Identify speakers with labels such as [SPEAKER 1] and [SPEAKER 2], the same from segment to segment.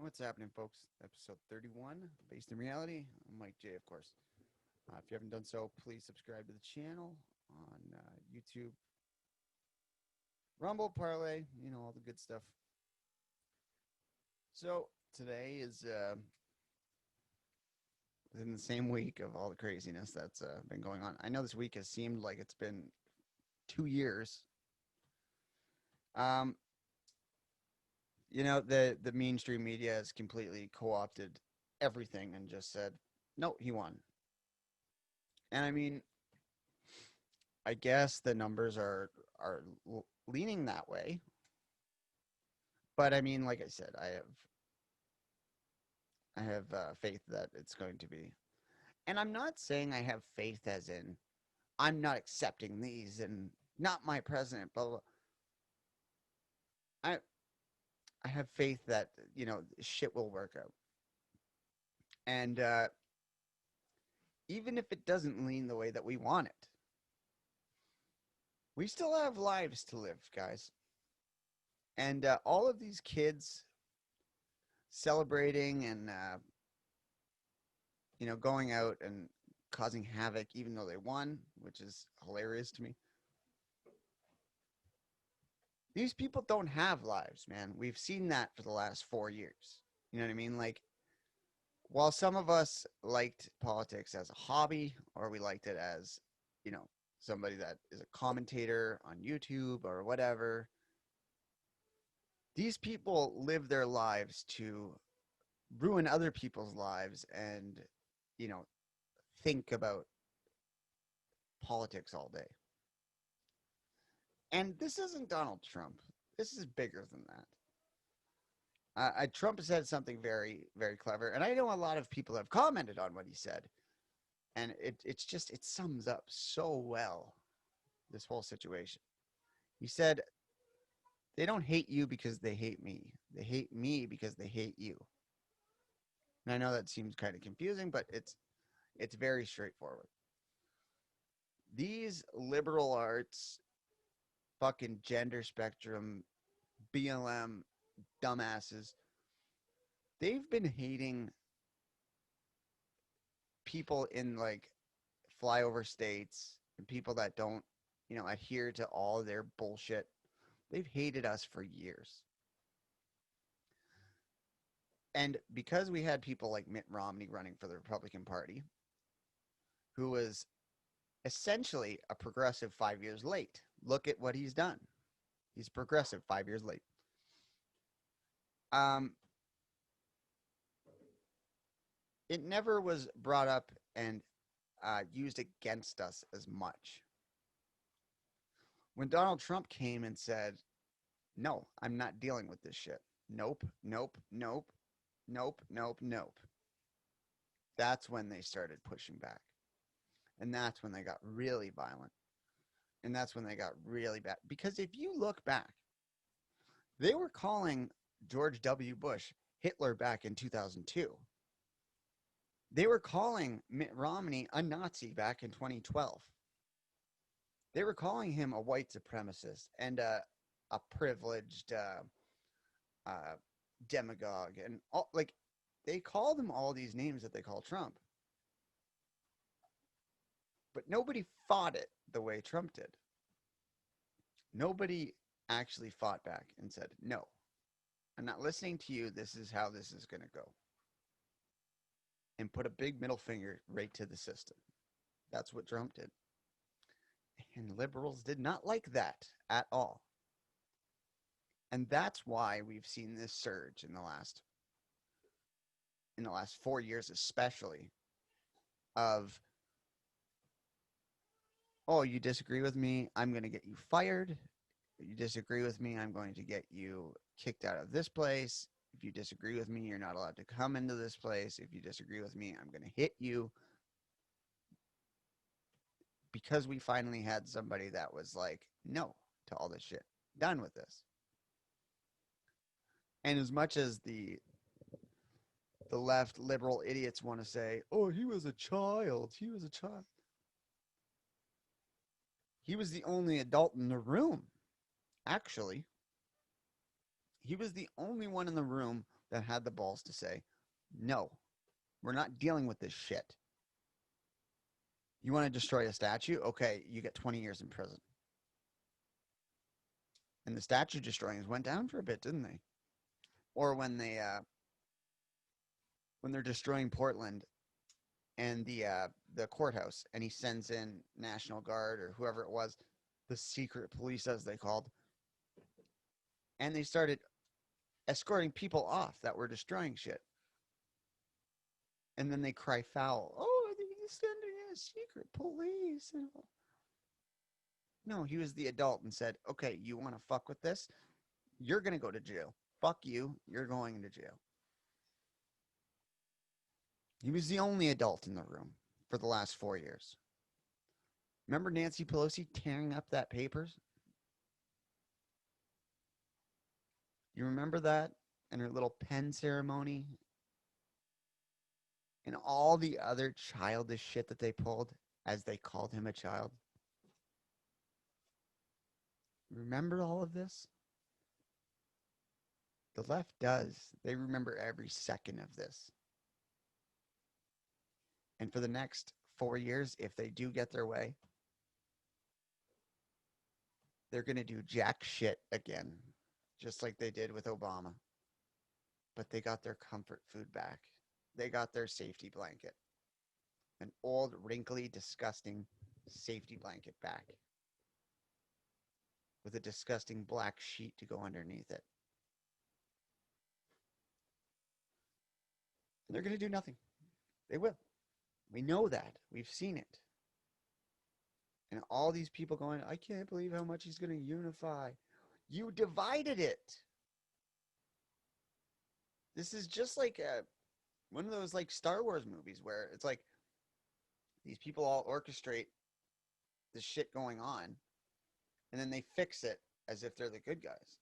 [SPEAKER 1] What's happening, folks? Episode 31, Based in Reality. I'm Mike J, of course. If you haven't done so, please subscribe to the channel on YouTube, Rumble, Parlay, all the good stuff. So, today is within the same week of all the craziness that's been going on. I know this week has seemed like it's been 2 years. Um, the mainstream media has completely co-opted everything and just said, no, he won. And I mean, I guess the numbers are leaning that way. But I mean, like I said, I have faith that it's going to be. And I'm not saying I have faith as in I'm not accepting these and not my president, blah, blah, blah. I have faith that, shit will work out. And even if it doesn't lean the way that we want it, we still have lives to live, guys. And all of these kids celebrating and going out and causing havoc even though they won, which is hilarious to me. These people don't have lives, man. We've seen that for the last 4 years. You know what I mean? Like, while some of us liked politics as a hobby, or we liked it as, somebody that is a commentator on YouTube or whatever, these people live their lives to ruin other people's lives and, you know, think about politics all day. And this isn't Donald Trump. This is bigger than that. Trump has said something very, very clever, and I know a lot of people have commented on what he said, and it sums up so well this whole situation. He said, "They don't hate you because they hate me. They hate me because they hate you." And I know that seems kind of confusing, but it's very straightforward. These liberal arts, fucking gender spectrum, BLM dumbasses, they've been hating people in like flyover states and people that don't, adhere to all their bullshit. They've hated us for years. And because we had people like Mitt Romney running for the Republican Party, who was essentially a progressive 5 years late. Look at what he's done. He's progressive 5 years late. Um, it never was brought up and used against us as much. When Donald Trump came and said, "No, I'm not dealing with this shit. Nope, nope, nope, nope, nope, nope." That's when they started pushing back. And that's when they got really violent. And that's when they got really bad. Because if you look back, they were calling George W. Bush Hitler back in 2002. They were calling Mitt Romney a Nazi back in 2012. They were calling him a white supremacist and a privileged uh, demagogue. And like, they called him all these names that they call Trump. But nobody fought it the way Trump did. Nobody actually fought back and said, "No, I'm not listening to you. This is how this is going to go." And put a big middle finger right to the system. That's what Trump did. And liberals did not like that at all. And that's why we've seen this surge in the last 4 years, especially, of, "Oh, you disagree with me, I'm going to get you fired. You disagree with me, I'm going to get you kicked out of this place. If you disagree with me, you're not allowed to come into this place. If you disagree with me, I'm going to hit you." Because we finally had somebody that was like, "No to all this shit. Done with this." And as much as the left liberal idiots want to say, "Oh, he was a child. He was a child." He was the only adult in the room. Actually, he was the only one in the room that had the balls to say, no, we're not dealing with this shit. You want to destroy a statue? Okay, you get 20 years in prison. And the statue destroyings went down for a bit, didn't they? Or when they're destroying Portland and the courthouse, and he sends in National Guard or whoever it was, the secret police as they called, and they started escorting people off that were destroying shit. And then they cry foul. Oh, he's sending in a secret police. No, he was the adult and said, okay, you want to fuck with this? You're going to go to jail. Fuck you. You're going to jail. He was the only adult in the room for the last 4 years. Remember Nancy Pelosi tearing up that papers? You remember that? And her little pen ceremony? And all the other childish shit that they pulled as they called him a child? Remember all of this? The left does. They remember every second of this. And for the next 4 years, if they do get their way, they're going to do jack shit again, just like they did with Obama. But they got their comfort food back. They got their safety blanket. An old, wrinkly, disgusting safety blanket back. With a disgusting black sheet to go underneath it. And they're going to do nothing. They will. We know that. We've seen it. And all these people going, I can't believe how much he's going to unify. You divided it. This is just like one of those like Star Wars movies where it's like these people all orchestrate the shit going on and then they fix it as if they're the good guys.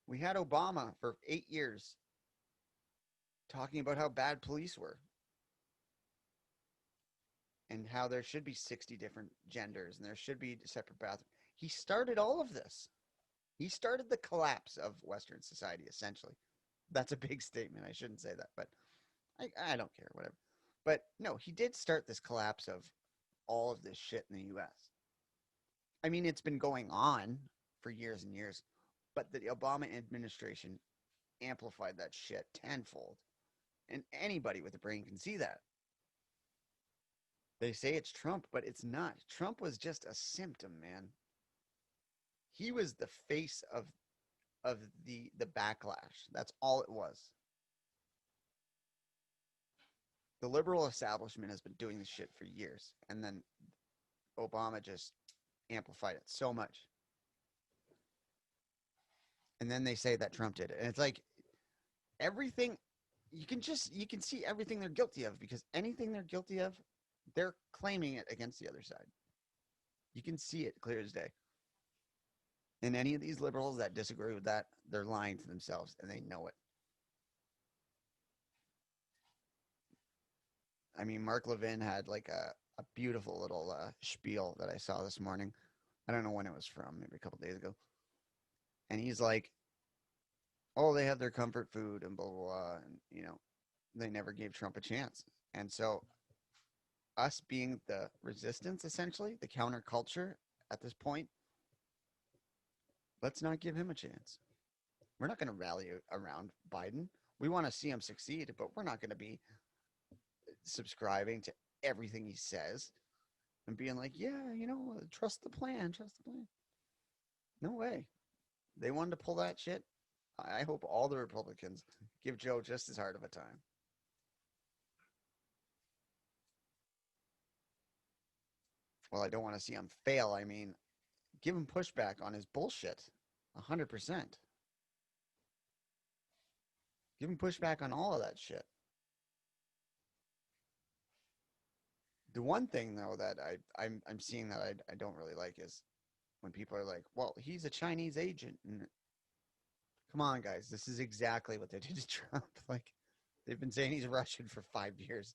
[SPEAKER 1] We had Obama for 8 years talking about how bad police were. And how there should be 60 different genders and there should be separate bathrooms. He started all of this. He started the collapse of Western society, essentially. That's a big statement. I shouldn't say that, but I don't care, whatever. But no, he did start this collapse of all of this shit in the U.S. I mean, it's been going on for years and years, but the Obama administration amplified that shit tenfold. And anybody with a brain can see that. They say it's Trump, but it's not. Trump was just a symptom, man. He was the face of the backlash. That's all it was. The liberal establishment has been doing this shit for years, and then Obama just amplified it so much. And then they say that Trump did it. And it's like everything you can see everything they're guilty of, because anything they're guilty of, they're claiming it against the other side. You can see it clear as day. And any of these liberals that disagree with that, they're lying to themselves, and they know it. I mean, Mark Levin had like a beautiful little spiel that I saw this morning. I don't know when it was from, maybe a couple days ago. And he's like, oh, they have their comfort food and blah, blah, blah. And, you know, they never gave Trump a chance. And so us being the resistance, essentially, the counterculture at this point, let's not give him a chance. We're not going to rally around Biden. We want to see him succeed, but we're not going to be subscribing to everything he says and being like, yeah, you know, trust the plan, trust the plan. No way. They wanted to pull that shit. I hope all the Republicans give Joe just as hard of a time. Well, I don't want to see him fail. I mean, give him pushback on his bullshit. 100%. Give him pushback on all of that shit. The one thing, though, that I'm seeing that I don't really like is when people are like, well, he's a Chinese agent. And come on, guys. This is exactly what they did to Trump. Like, they've been saying he's Russian for 5 years.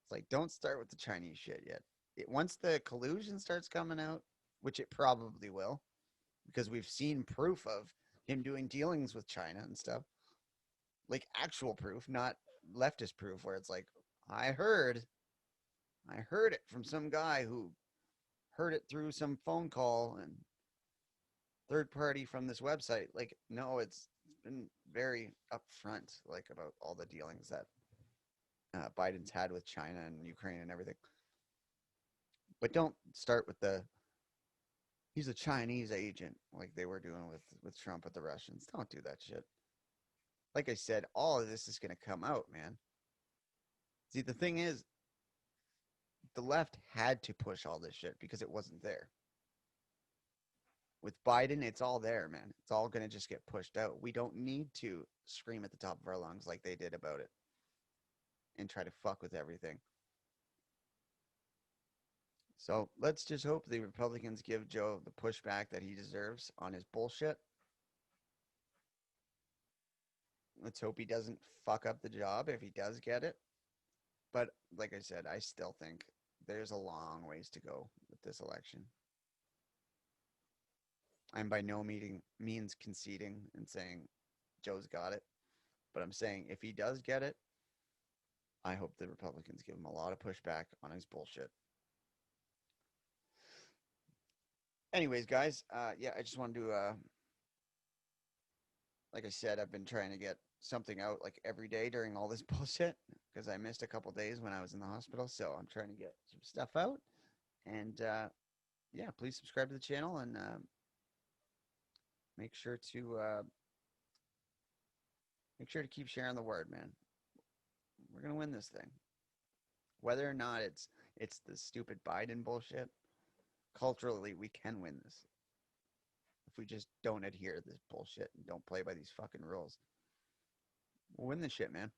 [SPEAKER 1] It's like, don't start with the Chinese shit yet. Once the collusion starts coming out, which it probably will, because we've seen proof of him doing dealings with China and stuff. Like actual proof, not leftist proof where it's like, I heard, I heard it from some guy who heard it through some phone call and third party from this website. Like, no, it's been very upfront, like about all the dealings that Biden's had with China and Ukraine and everything. But don't start with the he's a Chinese agent like they were doing with Trump with the Russians. Don't do that shit. Like I said, all of this is going to come out, man. See, the thing is, the left had to push all this shit because it wasn't there. With Biden, it's all there, man. It's all going to just get pushed out. We don't need to scream at the top of our lungs like they did about it and try to fuck with everything. So let's just hope the Republicans give Joe the pushback that he deserves on his bullshit. Let's hope he doesn't fuck up the job if he does get it. But like I said, I still think there's a long ways to go with this election. I'm by no means conceding and saying Joe's got it. But I'm saying if he does get it, I hope the Republicans give him a lot of pushback on his bullshit. Anyways, guys, yeah, I just wanted to, like I said, I've been trying to get something out like every day during all this bullshit because I missed a couple days when I was in the hospital. So I'm trying to get some stuff out. And yeah, please subscribe to the channel and make sure to keep sharing the word, man. We're gonna win this thing, whether or not it's the stupid Biden bullshit. Culturally, we can win this if we just don't adhere to this bullshit and don't play by these fucking rules. We'll win this shit, man.